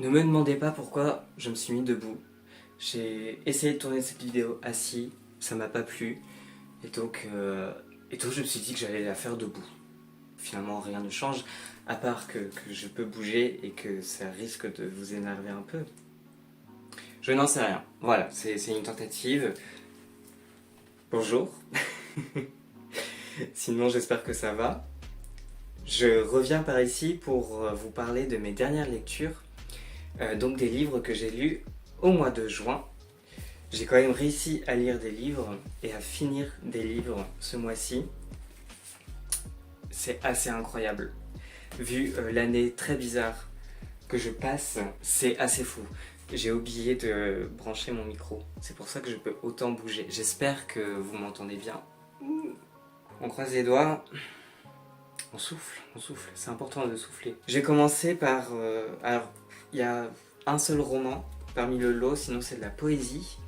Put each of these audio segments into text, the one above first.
Ne me demandez pas pourquoi je me suis mis debout. J'ai essayé de tourner cette vidéo assis, ça m'a pas plu, et donc je me suis dit que j'allais la faire debout. Finalement rien ne change, à part que je peux bouger et que ça risque de vous énerver un peu. Je n'en sais rien, voilà, c'est une tentative. Bonjour. Sinon j'espère que ça va. Je reviens par ici pour vous parler de mes dernières lectures, donc des livres que j'ai lus au mois de juin. J'ai quand même réussi à lire des livres et à finir des livres ce mois-ci. C'est assez incroyable. Vu l'année très bizarre que je passe, c'est assez fou. J'ai oublié de brancher mon micro. C'est pour ça que je peux autant bouger. J'espère que vous m'entendez bien. On croise les doigts. On souffle. C'est important de souffler. J'ai commencé par... alors, il y a un seul roman parmi le lot, sinon c'est de la poésie,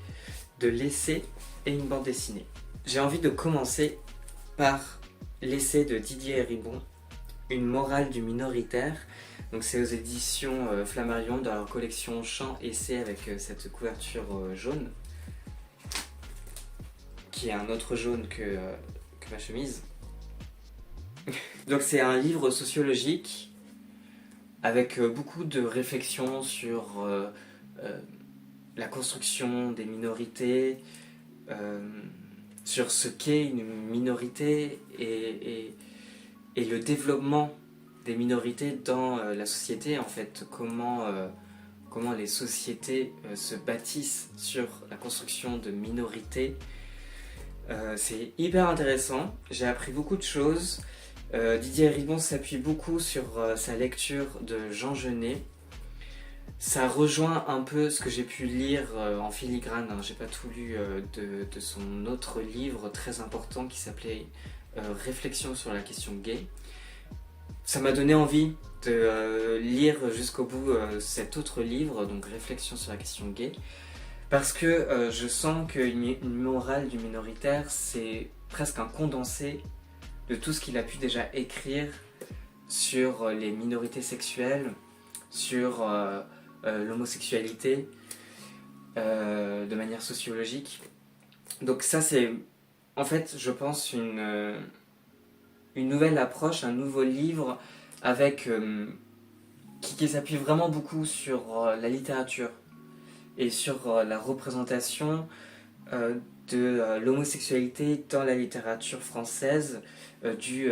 de l'essai et une bande dessinée. J'ai envie de commencer par l'essai de Didier Ribon, Une morale du minoritaire. Donc c'est aux éditions Flammarion dans leur collection Chant Essai avec cette couverture jaune, qui est un autre jaune que ma chemise. Donc c'est un livre sociologique avec beaucoup de réflexions sur la construction des minorités, sur ce qu'est une minorité et le développement des minorités dans la société, en fait, comment les sociétés se bâtissent sur la construction de minorités. C'est hyper intéressant, j'ai appris beaucoup de choses. Didier Ribon s'appuie beaucoup sur sa lecture de Jean Genet. Ça rejoint un peu ce que j'ai pu lire en filigrane, hein. J'ai pas tout lu de son autre livre très important qui s'appelait Réflexion sur la question gay. Ça m'a donné envie de lire jusqu'au bout cet autre livre, donc Réflexion sur la question gay, parce que je sens qu'une morale du minoritaire, c'est presque un condensé de tout ce qu'il a pu déjà écrire sur les minorités sexuelles, sur l'homosexualité, de manière sociologique. Donc ça c'est, en fait, je pense, une nouvelle approche, un nouveau livre avec qui s'appuie vraiment beaucoup sur la littérature et sur la représentation de l'homosexualité dans la littérature française du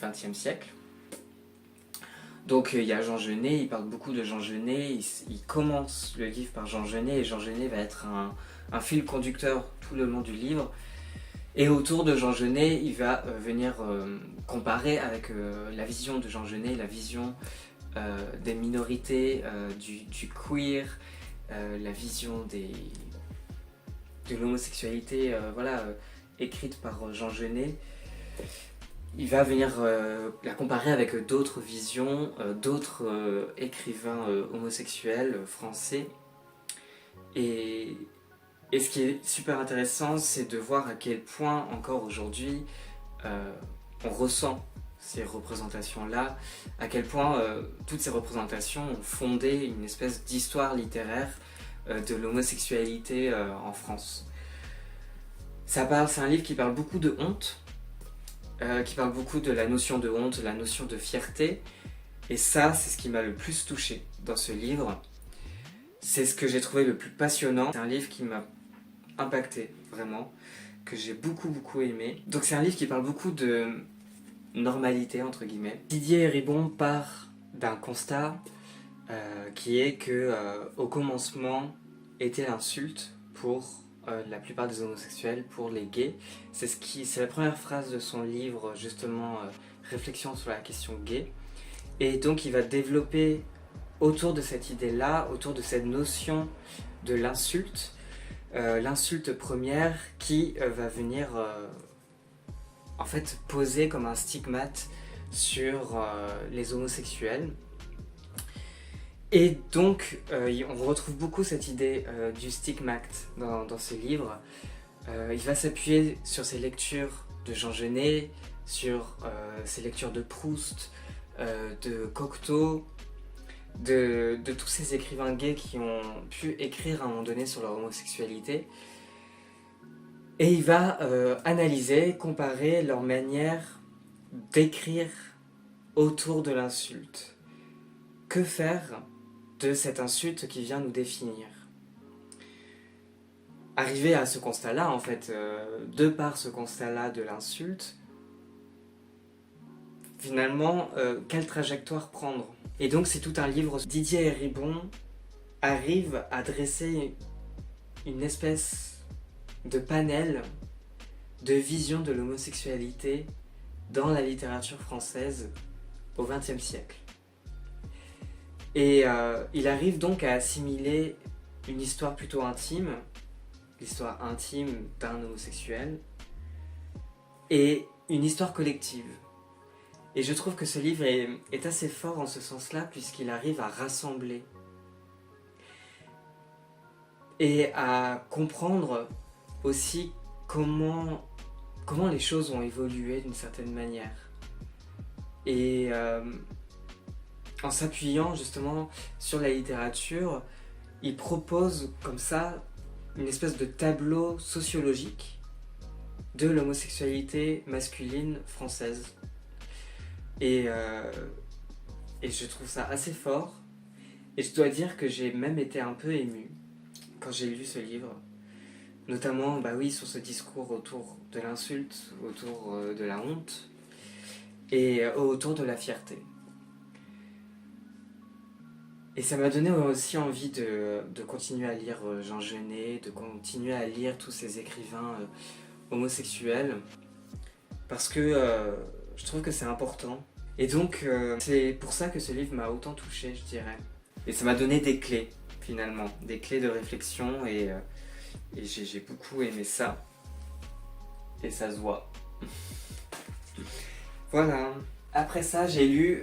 XXe siècle. Donc il y a Jean Genet, il parle beaucoup de Jean Genet, il commence le livre par Jean Genet, et Jean Genet va être un fil conducteur tout le long du livre. Et autour de Jean Genet, il va venir comparer avec la vision de Jean Genet, la vision des minorités, du queer, la vision de l'homosexualité, écrite par Jean Genet. Il va venir la comparer avec d'autres visions, d'autres écrivains homosexuels français. Et ce qui est super intéressant, c'est de voir à quel point, encore aujourd'hui, on ressent ces représentations-là, à quel point toutes ces représentations ont fondé une espèce d'histoire littéraire de l'homosexualité en France. C'est un livre qui parle beaucoup de honte, qui parle beaucoup de la notion de honte, la notion de fierté, et ça, c'est ce qui m'a le plus touché dans ce livre. C'est ce que j'ai trouvé le plus passionnant. C'est un livre qui m'a impacté, vraiment, que j'ai beaucoup aimé. Donc c'est un livre qui parle beaucoup de normalité, entre guillemets. Didier Ribon part d'un constat qui est que au commencement était l'insulte pour la plupart des homosexuels, pour les gays. C'est la première phrase de son livre, justement, Réflexion sur la question gay. Et donc il va développer autour de cette idée-là, autour de cette notion de l'insulte, l'insulte première qui va venir en fait poser comme un stigmate sur les homosexuels. Et donc on retrouve beaucoup cette idée du stigmate dans ce livre. Il va s'appuyer sur ses lectures de Jean Genet, sur ses lectures de Proust, de Cocteau, de tous ces écrivains gays qui ont pu écrire à un moment donné sur leur homosexualité. Et il va analyser, comparer leur manière d'écrire autour de l'insulte. Que faire de cette insulte qui vient nous définir? Arrivé à ce constat-là, en fait, de par ce constat-là de l'insulte, finalement, quelle trajectoire prendre? Et donc c'est tout un livre. Didier Eribon arrive à dresser une espèce de panel de vision de l'homosexualité dans la littérature française au XXe siècle. Et il arrive donc à assimiler une histoire plutôt intime, l'histoire intime d'un homosexuel, et une histoire collective. Et je trouve que ce livre est assez fort en ce sens-là, puisqu'il arrive à rassembler et à comprendre aussi comment les choses ont évolué d'une certaine manière. Et en s'appuyant justement sur la littérature, il propose comme ça une espèce de tableau sociologique de l'homosexualité masculine française. Et je trouve ça assez fort. Et je dois dire que j'ai même été un peu ému quand j'ai lu ce livre. Notamment, sur ce discours autour de l'insulte, autour de la honte et autour de la fierté. Et ça m'a donné aussi envie de continuer à lire Jean Genet, de continuer à lire tous ces écrivains homosexuels, parce que je trouve que c'est important. Et donc, c'est pour ça que ce livre m'a autant touché, je dirais. Et ça m'a donné des clés, finalement, des clés de réflexion, et j'ai beaucoup aimé ça. Et ça se voit. Voilà. Après ça, j'ai lu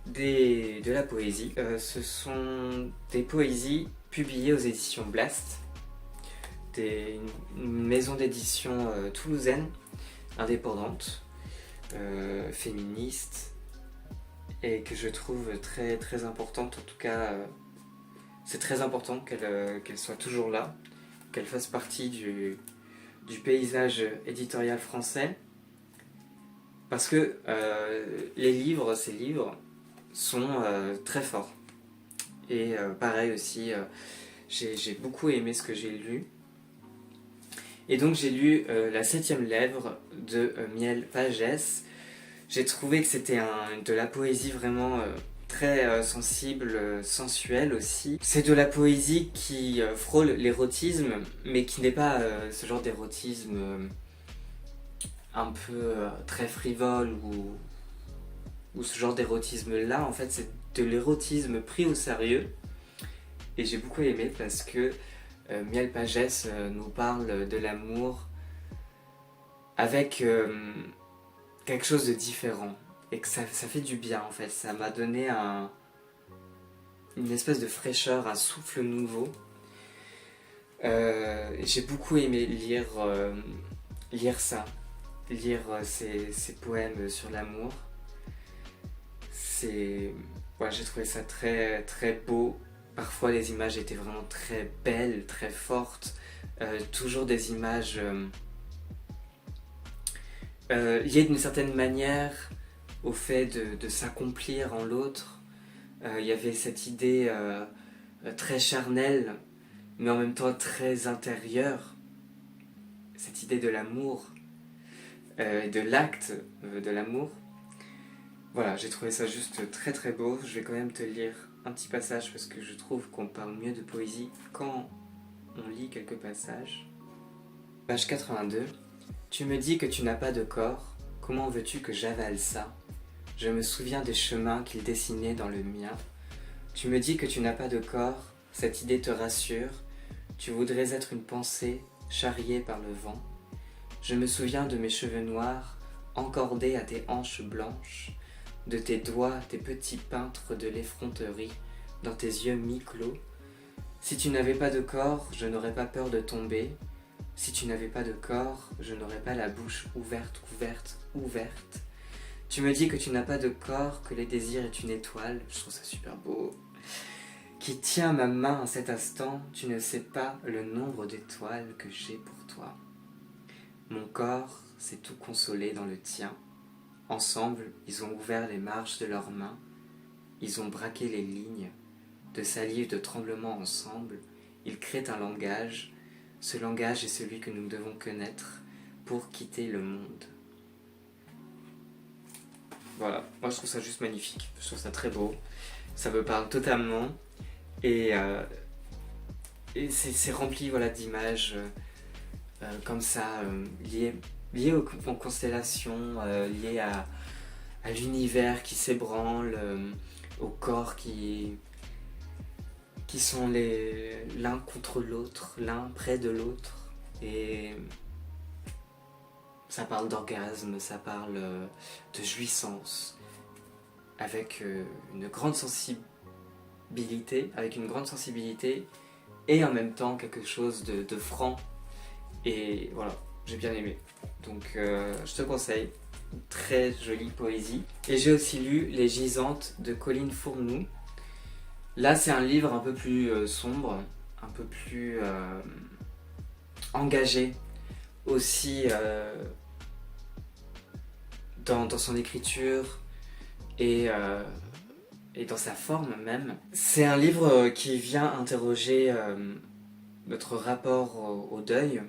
de la poésie. Ce sont des poésies publiées aux éditions Blast, une maison d'édition toulousaine, indépendante, féministe, et que je trouve très, très importante. En tout cas, c'est très important qu'elle soit toujours là, qu'elle fasse partie du paysage éditorial français, parce que ces livres sont très forts. Et pareil aussi, j'ai beaucoup aimé ce que j'ai lu. Et donc j'ai lu La 7e lèvre de Miel Pagès. J'ai trouvé que c'était de la poésie vraiment très sensible, sensuelle aussi. C'est de la poésie qui frôle l'érotisme, mais qui n'est pas ce genre d'érotisme un peu très frivole ou ce genre d'érotisme-là. En fait, c'est de l'érotisme pris au sérieux. Et j'ai beaucoup aimé parce que Miel Pagès nous parle de l'amour avec quelque chose de différent. Et que ça fait du bien, en fait. Ça m'a donné une espèce de fraîcheur, un souffle nouveau. J'ai beaucoup aimé lire ça. Lire ces poèmes sur l'amour. J'ai trouvé ça très, très beau. Parfois les images étaient vraiment très belles, très fortes. Toujours des images liées d'une certaine manière au fait de s'accomplir en l'autre. Il y avait cette idée très charnelle, mais en même temps très intérieure. Cette idée de l'amour, de l'acte de l'amour. Voilà, j'ai trouvé ça juste très très beau. Je vais quand même te lire un petit passage parce que je trouve qu'on parle mieux de poésie quand on lit quelques passages. Page 82. Tu me dis que tu n'as pas de corps, comment veux-tu que j'avale ça? Je me souviens des chemins qu'il dessinait dans le mien. Tu me dis que tu n'as pas de corps, cette idée te rassure. Tu voudrais être une pensée charriée par le vent. Je me souviens de mes cheveux noirs, encordés à tes hanches blanches, de tes doigts, tes petits peintres de l'effronterie, dans tes yeux mi-clos. Si tu n'avais pas de corps, je n'aurais pas peur de tomber. Si tu n'avais pas de corps, je n'aurais pas la bouche ouverte, ouverte, ouverte. Tu me dis que tu n'as pas de corps, que les désirs est une étoile. Je trouve ça super beau. Qui tient ma main en cet instant, tu ne sais pas le nombre d'étoiles que j'ai pour toi. Mon corps s'est tout consolé dans le tien. Ensemble, ils ont ouvert les marges de leurs mains. Ils ont braqué les lignes. De salive, de tremblement ensemble, ils créent un langage. Ce langage est celui que nous devons connaître pour quitter le monde. Voilà, moi je trouve ça juste magnifique. Je trouve ça très beau. Ça me parle totalement. Et c'est rempli voilà, d'images comme ça, liées aux constellations, liées à l'univers qui s'ébranle, aux corps qui sont l'un contre l'autre, l'un près de l'autre. Et ça parle d'orgasme, ça parle de jouissance, avec une grande sensibilité, et en même temps quelque chose de franc. Et voilà, j'ai bien aimé. Donc je te conseille, une très jolie poésie. Et j'ai aussi lu Les Gisantes de Colline Fournoux. Là c'est un livre un peu plus sombre, un peu plus engagé aussi dans son écriture et dans sa forme même. C'est un livre qui vient interroger notre rapport au deuil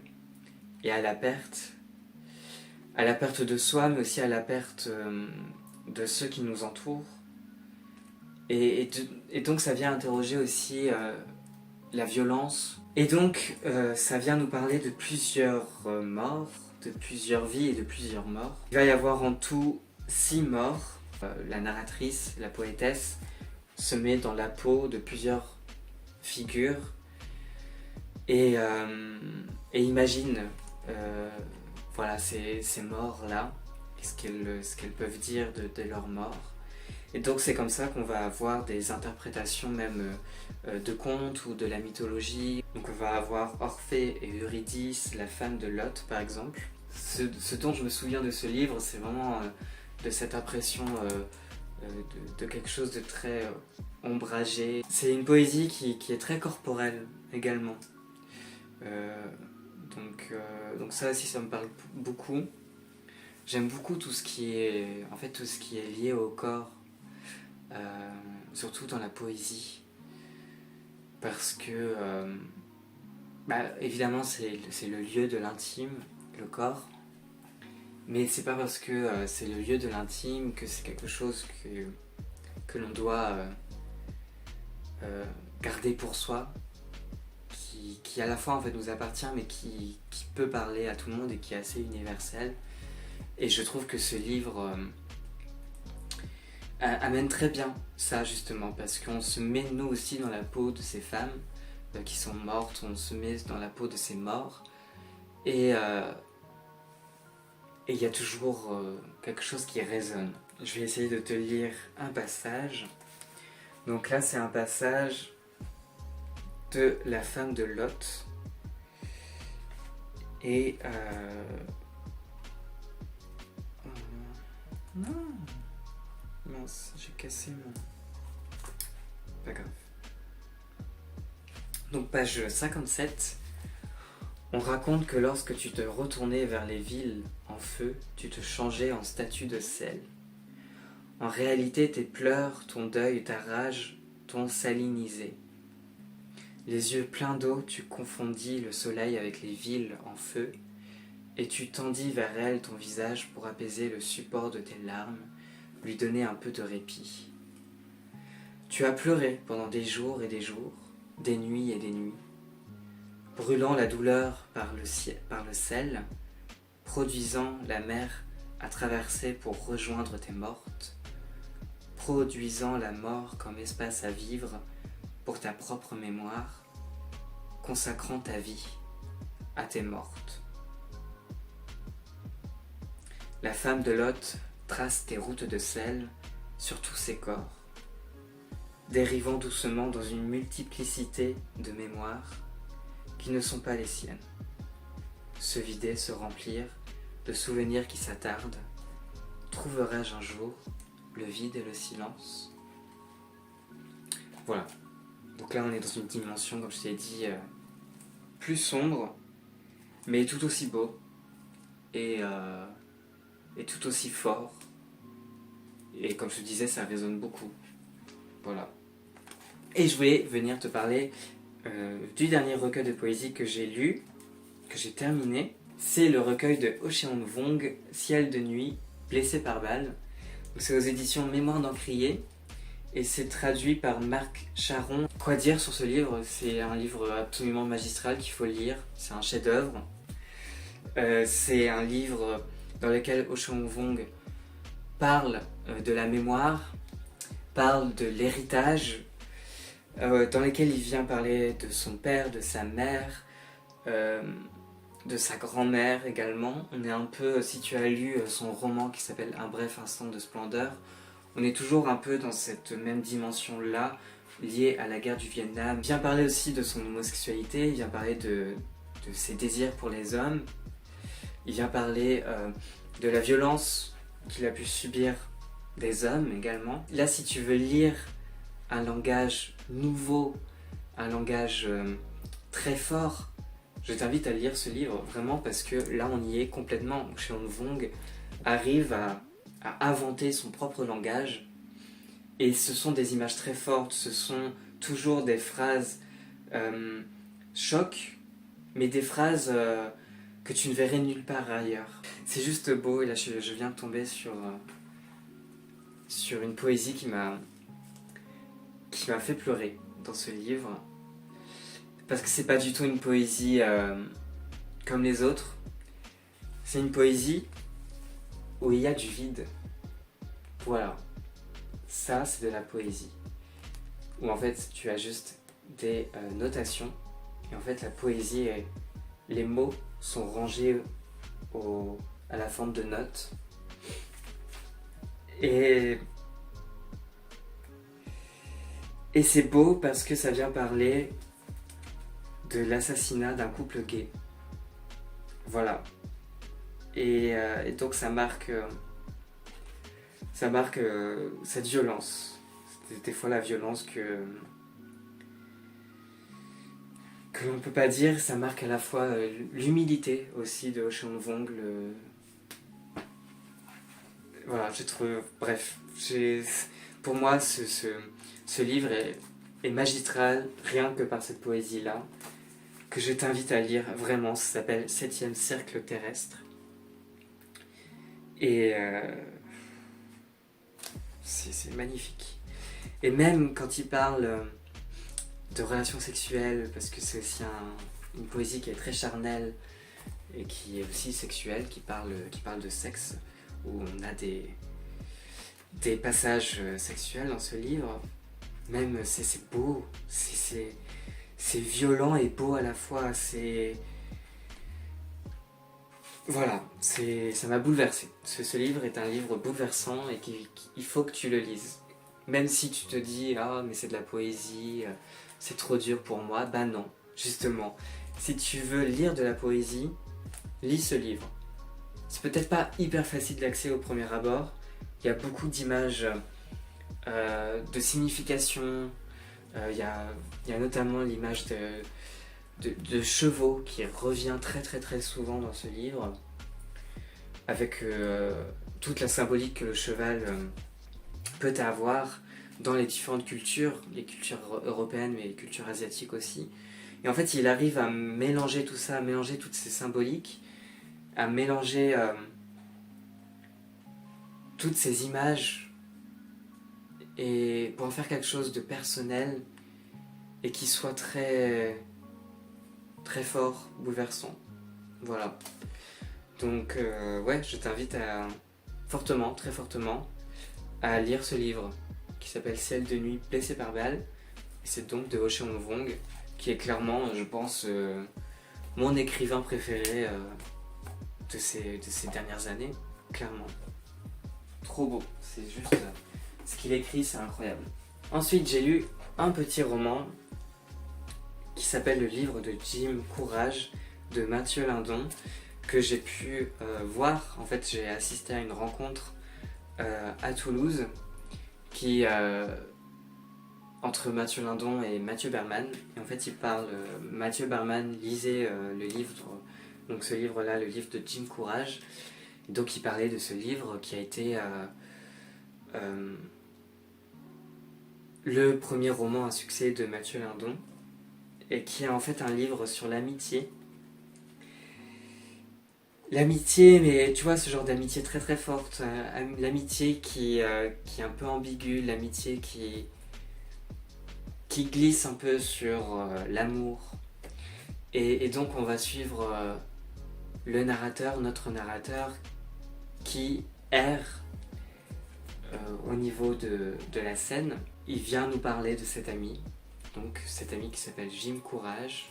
et à la perte de soi, mais aussi à la perte de ceux qui nous entourent. Et donc ça vient interroger aussi la violence. Et donc ça vient nous parler de plusieurs morts, de plusieurs vies et de plusieurs morts. Il va y avoir en tout 6 morts. La narratrice, la poétesse, se met dans la peau de plusieurs figures et imagine voilà, ces morts-là, ce qu'elles peuvent dire de leur mort. Et donc c'est comme ça qu'on va avoir des interprétations même de contes ou de la mythologie. Donc on va avoir Orphée et Eurydice, la femme de Lot par exemple. Ce dont je me souviens de ce livre, c'est vraiment de cette impression de quelque chose de très ombragé. C'est une poésie qui est très corporelle également. Donc ça aussi ça me parle beaucoup. J'aime beaucoup tout ce qui est lié au corps, surtout dans la poésie, parce que évidemment c'est le lieu de l'intime, le corps, mais c'est pas parce que c'est le lieu de l'intime que c'est quelque chose que l'on doit garder pour soi, qui à la fois en fait nous appartient, mais qui peut parler à tout le monde et qui est assez universel. Et je trouve que ce livre amène très bien ça justement, parce qu'on se met nous aussi dans la peau de ces femmes qui sont mortes, on se met dans la peau de ces morts, et il y a toujours quelque chose qui résonne. Je vais essayer de te lire un passage. Donc là c'est un passage de La femme de Lot. Et non, mince, j'ai cassé mon... Pas grave. Donc page 57. On raconte que lorsque tu te retournais vers les villes en feu, tu te changeais en statue de sel. En réalité, tes pleurs, ton deuil, ta rage t'ont salinisé. Les yeux pleins d'eau, tu confondis le soleil avec les villes en feu, et tu tendis vers elle ton visage pour apaiser le support de tes larmes, lui donner un peu de répit. Tu as pleuré pendant des jours et des jours, des nuits et des nuits, brûlant la douleur par le sel, produisant la mer à traverser pour rejoindre tes mortes, produisant la mort comme espace à vivre pour ta propre mémoire, consacrant ta vie à tes mortes. La femme de Lot trace tes routes de sel sur tous ses corps, dérivant doucement dans une multiplicité de mémoires qui ne sont pas les siennes, se vider, se remplir de souvenirs qui s'attardent, trouverai-je un jour le vide et le silence? Voilà. Donc là, on est dans une dimension, comme je t'ai dit, plus sombre, mais tout aussi beau et tout aussi fort. Et comme je te disais, ça résonne beaucoup. Voilà. Et je voulais venir te parler du dernier recueil de poésie que j'ai lu, que j'ai terminé. C'est le recueil de Oh Cheon-Vong, Ciel de nuit, blessé par balle. C'est aux éditions Mémoire d'Encrier et c'est traduit par Marc Charon. Quoi dire sur ce livre? C'est un livre absolument magistral qu'il faut lire, c'est un chef-d'œuvre. C'est un livre dans lequel Oh Cheon-Vong parle de la mémoire, parle de l'héritage, dans lequel il vient parler de son père, de sa mère, de sa grand-mère également. On est un peu, si tu as lu son roman qui s'appelle Un bref instant de splendeur, on est toujours un peu dans cette même dimension-là, liée à la guerre du Vietnam. Il vient parler aussi de son homosexualité, il vient parler de ses désirs pour les hommes, il vient parler de la violence qu'il a pu subir des hommes également. Là, si tu veux lire un langage nouveau, un langage très fort, je t'invite à lire ce livre vraiment parce que là on y est complètement. Cheon-Vong arrive à inventer son propre langage et ce sont des images très fortes, ce sont toujours des phrases choc, mais des phrases que tu ne verrais nulle part ailleurs. C'est juste beau et là je viens de tomber sur une poésie qui m'a fait pleurer dans ce livre. Parce que c'est pas du tout une poésie comme les autres. C'est une poésie où il y a du vide. Voilà. Ça, c'est de la poésie. Où en fait, tu as juste des notations. Et en fait, la poésie, les mots sont rangés à la forme de notes. Et c'est beau parce que ça vient parler de l'assassinat d'un couple gay. Voilà. Et donc ça marque cette violence. Des fois la violence que l'on ne peut pas dire. Ça marque à la fois l'humilité aussi de Oh Cheon-Vong. Voilà, je trouve... Bref, pour moi ce livre est magistral rien que par cette poésie-là, que je t'invite à lire vraiment. Ça s'appelle 7e cercle terrestre. Et c'est magnifique. Et même quand il parle de relations sexuelles, parce que c'est aussi une poésie qui est très charnelle et qui est aussi sexuelle, qui parle de sexe, où on a des passages sexuels dans ce livre. Même c'est beau, c'est violent et beau à la fois. Voilà, ça m'a bouleversé. Ce livre est un livre bouleversant et il faut que tu le lises. Même si tu te dis « Ah, mais c'est de la poésie, c'est trop dur pour moi », bah non, justement. Si tu veux lire de la poésie, lis ce livre. C'est peut-être pas hyper facile d'accès au premier abord. Il y a beaucoup d'images de signification. Il y a notamment l'image de chevaux qui revient très très très souvent dans ce livre, avec toute la symbolique que le cheval peut avoir dans les différentes cultures, les cultures européennes mais les cultures asiatiques aussi. Et en fait il arrive à mélanger tout ça, à mélanger toutes ces symboliques, à mélanger toutes ces images et pour en faire quelque chose de personnel et qui soit très très fort, bouleversant. Voilà. Donc ouais, je t'invite fortement, très fortement, à lire ce livre qui s'appelle Ciel de nuit, blessé par balle. Et c'est donc de Oh Cheon-Vong, qui est clairement, je pense, mon écrivain préféré de ces dernières années. Clairement. Trop beau. C'est juste... ce qu'il écrit, c'est incroyable. Ensuite, j'ai lu un petit roman qui s'appelle Le livre de Jim Courage de Mathieu Lindon, que j'ai pu voir. En fait, j'ai assisté à une rencontre à Toulouse qui entre Mathieu Lindon et Mathieu Berman. Et en fait, il parle. Mathieu Berman lisait le livre, donc ce livre-là, le livre de Jim Courage. Et donc, il parlait de ce livre qui a été le premier roman à succès de Mathieu Lindon et qui est en fait un livre sur l'amitié. L'amitié, mais tu vois, ce genre d'amitié très très forte, l'amitié qui est un peu ambiguë, l'amitié qui glisse un peu sur l'amour. Et donc on va suivre le narrateur, notre narrateur, qui erre au niveau de la scène. Il vient nous parler de cet ami, donc cet ami qui s'appelle Jim Courage.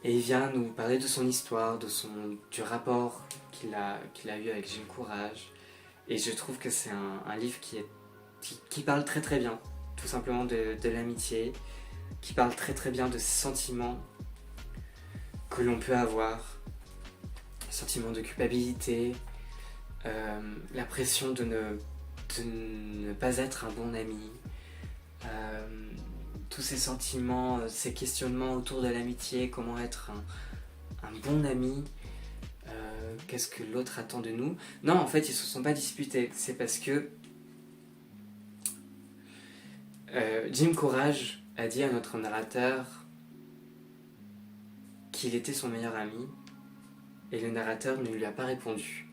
Et il vient nous parler de son histoire, du rapport qu'il a eu avec Jim Courage. Et je trouve que c'est un livre qui parle très très bien, tout simplement de l'amitié, qui parle très très bien de ces sentiments que l'on peut avoir, sentiments de culpabilité, la pression de ne pas être un bon ami, tous ces sentiments, ces questionnements autour de l'amitié, comment être un bon ami, qu'est-ce que l'autre attend de nous. Non, en fait, ils se sont pas disputés, c'est parce que Jim Courage a dit à notre narrateur qu'il était son meilleur ami, et le narrateur ne lui a pas répondu.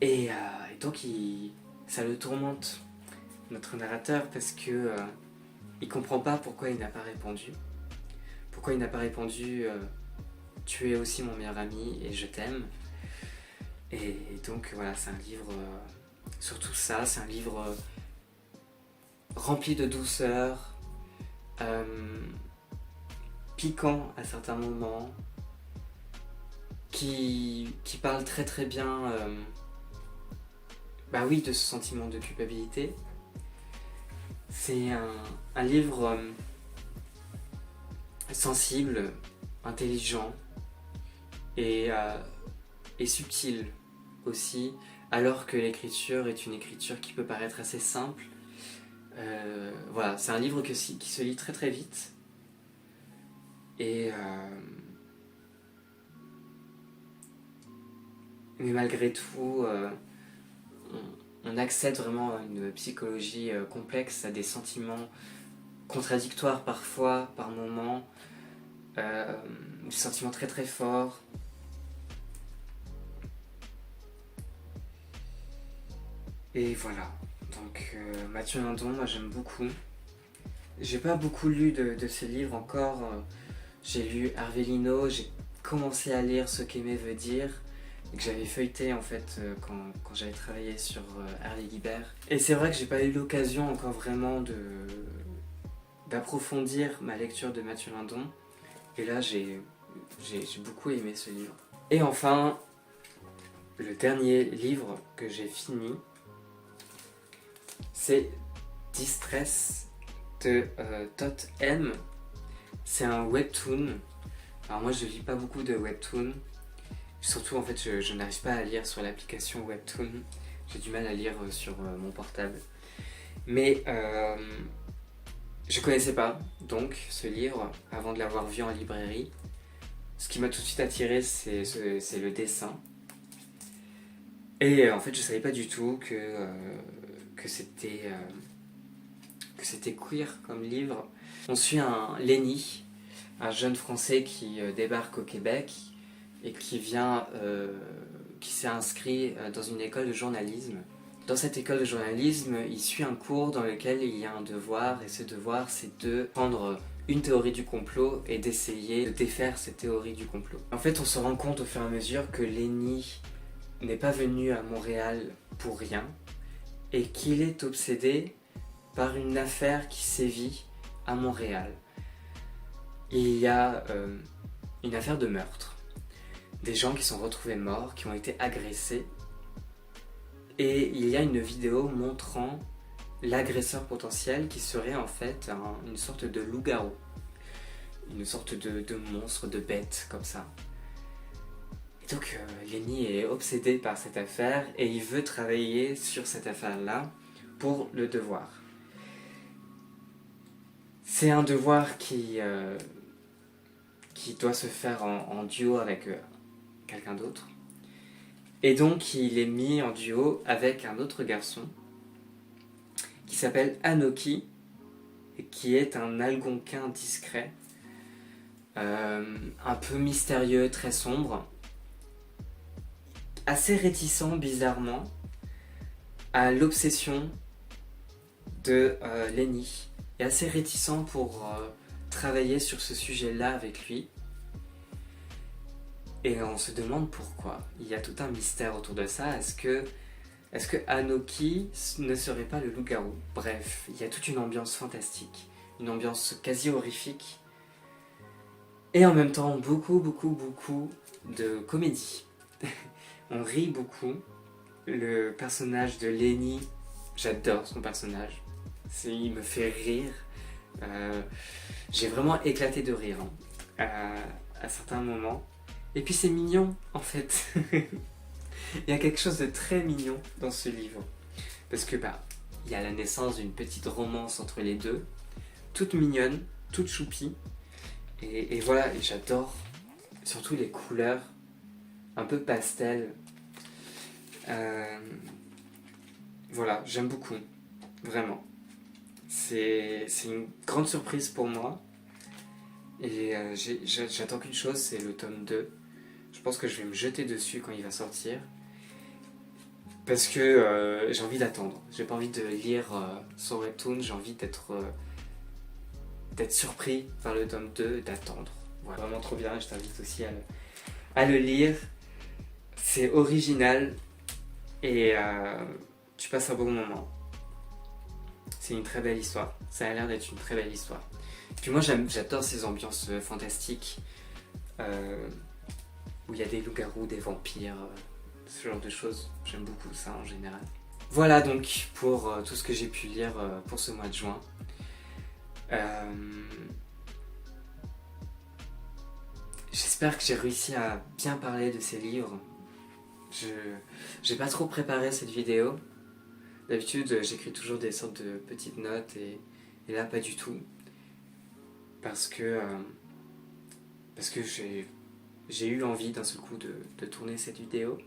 Et donc ça le tourmente, notre narrateur, parce que il comprend pas pourquoi il n'a pas répondu. Pourquoi il n'a pas répondu tu es aussi mon meilleur ami et je t'aime. Et donc voilà, c'est un livre sur tout ça, c'est un livre rempli de douceur, piquant à certains moments, qui parle très très bien bah oui, de ce sentiment de culpabilité. C'est un livre sensible, intelligent et subtil aussi, alors que l'écriture est une écriture qui peut paraître assez simple. Voilà, c'est un livre qui se lit très très vite et mais malgré tout on accède vraiment à une psychologie complexe, à des sentiments contradictoires parfois, par moments, des sentiments très très forts. Et voilà, donc Mathieu Lindon, moi j'aime beaucoup. J'ai pas beaucoup lu de ses livres encore. J'ai lu Hervé Lino, j'ai commencé à lire Ce qu'aimer veut dire, que j'avais feuilleté en fait quand j'avais travaillé sur Harley Guibert. Et c'est vrai que j'ai pas eu l'occasion encore vraiment d'approfondir ma lecture de Mathieu Lindon. Et là j'ai beaucoup aimé ce livre. Et enfin, le dernier livre que j'ai fini, c'est Distress de Tot M. C'est un webtoon. Alors moi je lis pas beaucoup de webtoon. Surtout en fait je n'arrive pas à lire sur l'application Webtoon. J'ai du mal à lire sur mon portable. Mais je connaissais pas donc ce livre avant de l'avoir vu en librairie. Ce qui m'a tout de suite attiré c'est le dessin. Et en fait je savais pas du tout que c'était queer comme livre. On suit un Lenny, un jeune français qui débarque au Québec et qui s'est inscrit dans une école de journalisme. Dans cette école de journalisme, il suit un cours dans lequel il y a un devoir, et ce devoir c'est de prendre une théorie du complot et d'essayer de défaire cette théorie du complot. En fait, on se rend compte au fur et à mesure que Lenny n'est pas venu à Montréal pour rien et qu'il est obsédé par une affaire qui sévit à Montréal. Il y a une affaire de meurtre. Des gens qui sont retrouvés morts, qui ont été agressés. Et il y a une vidéo montrant l'agresseur potentiel qui serait en fait une sorte de loup-garou. Une sorte de monstre, de bête, comme ça. Donc Lenny est obsédé par cette affaire et il veut travailler sur cette affaire-là pour le devoir. C'est un devoir qui doit se faire en duo avec quelqu'un d'autre. Et donc il est mis en duo avec un autre garçon qui s'appelle Anoki, et qui est un algonquin discret, un peu mystérieux, très sombre, assez réticent bizarrement à l'obsession de Lenny, et assez réticent pour travailler sur ce sujet-là avec lui. Et on se demande pourquoi. Il y a tout un mystère autour de ça. Est-ce que Anoki ne serait pas le loup-garou? Bref, il y a toute une ambiance fantastique, une ambiance quasi horrifique, et en même temps beaucoup de comédie. On rit beaucoup. Le personnage de Lenny, j'adore son personnage. Il me fait rire. J'ai vraiment éclaté de rire à certains moments. Et puis c'est mignon en fait. Il y a quelque chose de très mignon dans ce livre. Parce que il y a la naissance d'une petite romance entre les deux, toute mignonne, toute choupie. Et voilà, et j'adore surtout les couleurs un peu pastel. Voilà, j'aime beaucoup, vraiment. C'est une grande surprise pour moi. Et j'attends qu'une chose, c'est le tome 2. Je pense que je vais me jeter dessus quand il va sortir. Parce que j'ai envie d'attendre. J'ai pas envie de lire son webtoon, j'ai envie d'être surpris par le tome 2, d'attendre. Voilà, vraiment trop bien, je t'invite aussi à le lire. C'est original et tu passes un bon moment. C'est une très belle histoire. Ça a l'air d'être une très belle histoire. Puis moi j'adore ces ambiances fantastiques où il y a des loups-garous, des vampires, ce genre de choses. J'aime beaucoup ça en général. Voilà donc pour tout ce que j'ai pu lire pour ce mois de juin. J'espère que j'ai réussi à bien parler de ces livres. J'ai pas trop préparé cette vidéo. D'habitude j'écris toujours des sortes de petites notes et là pas du tout. Parce que j'ai eu envie d'un seul coup de tourner cette vidéo.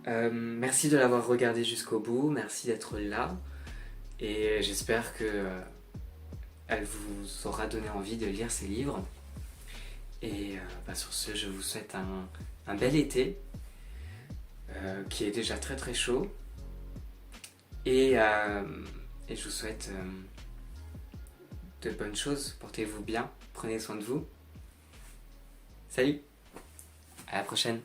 Merci de l'avoir regardé jusqu'au bout, merci d'être là. Et j'espère que elle vous aura donné envie de lire ces livres. Et sur ce, je vous souhaite un bel été, qui est déjà très très chaud. Et je vous souhaite de bonnes choses. Portez-vous bien, prenez soin de vous. Salut, à la prochaine.